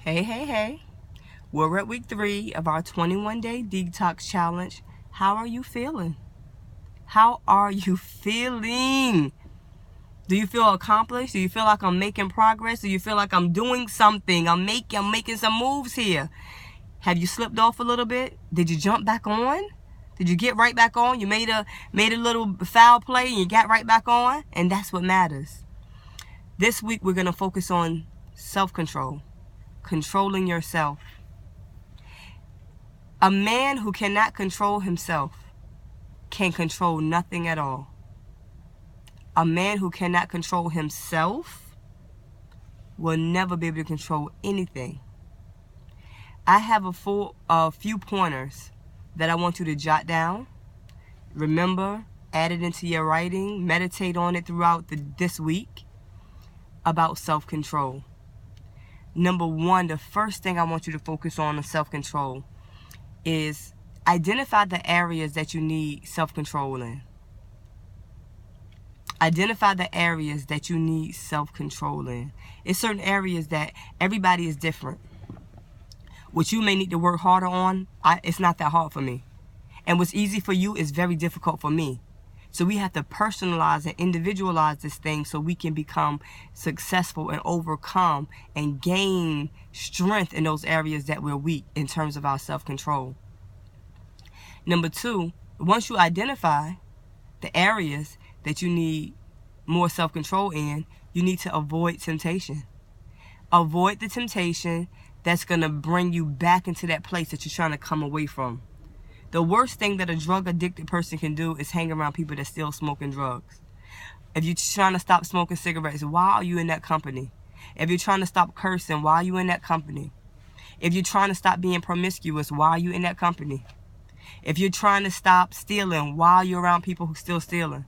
Hey, hey, hey. We're at week 3 of our 21-day detox challenge. How are you feeling? How are you feeling? Do you feel accomplished? Do you feel like I'm making progress? Do you feel like I'm doing something? I'm making some moves here. Have you slipped off a little bit? Did you jump back on? Did you get right back on? You made a little foul play and you got right back on? And that's what matters. This week we're going to focus on self-control. Controlling yourself. A man who cannot control himself can control nothing at all. A man who cannot control himself will never be able to control anything. I have a few pointers that I want you to jot down. Remember, add it into your writing, meditate on it throughout this week about self-control. Number 1, the first thing I want you to focus on self-control is identify the areas that you need self-control in. Identify the areas that you need self-control in. It's certain areas that everybody is different. What you may need to work harder on, it's not that hard for me. And what's easy for you is very difficult for me. So we have to personalize and individualize this thing so we can become successful and overcome and gain strength in those areas that we're weak in terms of our self-control. Number 2, once you identify the areas that you need more self-control in, you need to avoid temptation. Avoid the temptation that's going to bring you back into that place that you're trying to come away from. The worst thing that a drug-addicted person can do is hang around people that still smoking drugs. If you're trying to stop smoking cigarettes, why are you in that company? If you're trying to stop cursing, why are you in that company? If you're trying to stop being promiscuous, why are you in that company? If you're trying to stop stealing, why are you around people who still stealing?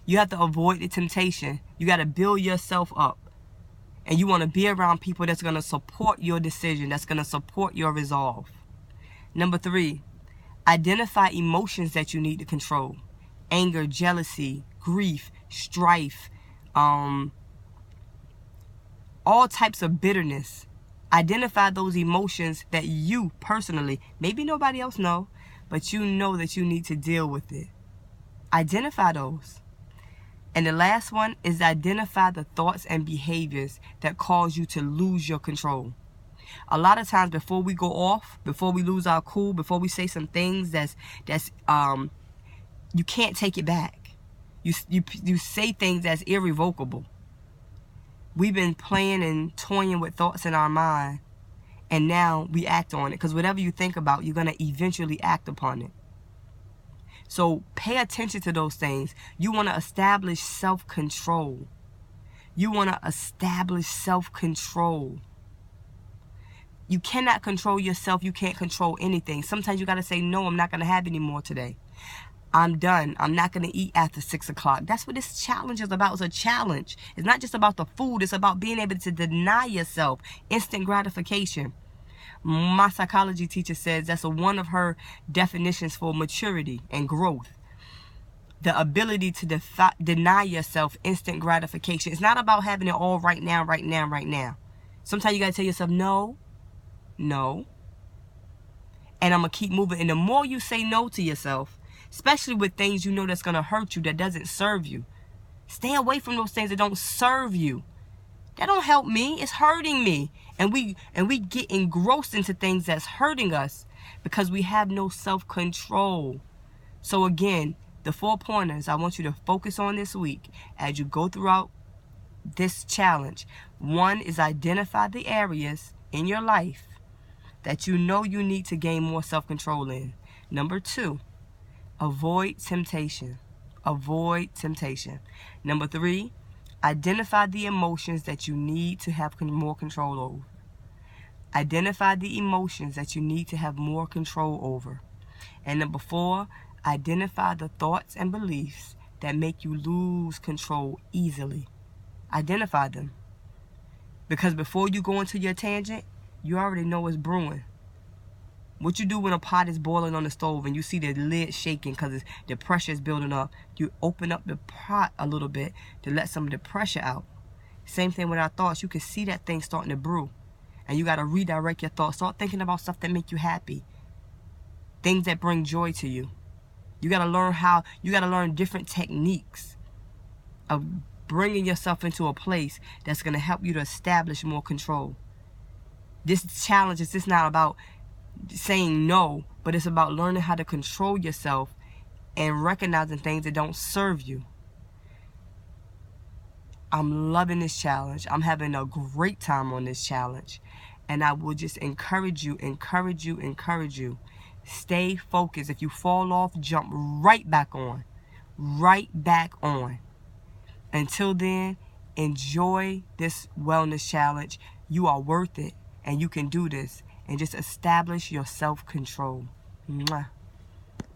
You have to avoid the temptation. You got to build yourself up. And you want to be around people that's going to support your decision, that's going to support your resolve. Number 3, identify emotions that you need to control. Anger, jealousy, grief, strife, all types of bitterness. Identify those emotions that you personally, maybe nobody else know, but you know that you need to deal with it. Identify those. And the last one is identify the thoughts and behaviors that cause you to lose your control. A lot of times before we go off, before we lose our cool, before we say some things that's you can't take it back. You say things that's irrevocable. We've been playing and toying with thoughts in our mind, and now we act on it. Because whatever you think about, you're going to eventually act upon it. So pay attention to those things. You want to establish self-control. You want to establish self-control. You cannot control yourself. You can't control anything. Sometimes you got to say, no, I'm not going to have any more today. I'm done. I'm not going to eat after 6 o'clock. That's what this challenge is about. It's a challenge. It's not just about the food. It's about being able to deny yourself instant gratification. My psychology teacher says that's one of her definitions for maturity and growth. The ability to deny yourself instant gratification. It's not about having it all right now, right now, right now. Sometimes you got to tell yourself, no. And I'm going to keep moving. And the more you say no to yourself, especially with things you know that's going to hurt you, that doesn't serve you, stay away from those things that don't serve you. That don't help me. It's hurting me. And we get engrossed into things that's hurting us because we have no self-control. So again, the 4 pointers I want you to focus on this week as you go throughout this challenge. 1 is identify the areas in your life that you know you need to gain more self-control in. Number 2, avoid temptation. Avoid temptation. Number 3, identify the emotions that you need to have more control over. Identify the emotions that you need to have more control over. And number 4, identify the thoughts and beliefs that make you lose control easily. Identify them. Because before you go into your tangent, you already know what's brewing. What you do when a pot is boiling on the stove and you see the lid shaking because the pressure is building up, you open up the pot a little bit to let some of the pressure out. Same thing with our thoughts. You can see that thing starting to brew. And you got to redirect your thoughts. Start thinking about stuff that make you happy. Things that bring joy to you. You got to learn different techniques of bringing yourself into a place that's going to help you to establish more control. This challenge is just not about saying no, but it's about learning how to control yourself and recognizing things that don't serve you. I'm loving this challenge. I'm having a great time on this challenge. And I will just encourage you. Stay focused. If you fall off, jump right back on. Right back on. Until then, enjoy this wellness challenge. You are worth it. And you can do this. And just establish your self-control. Mwah.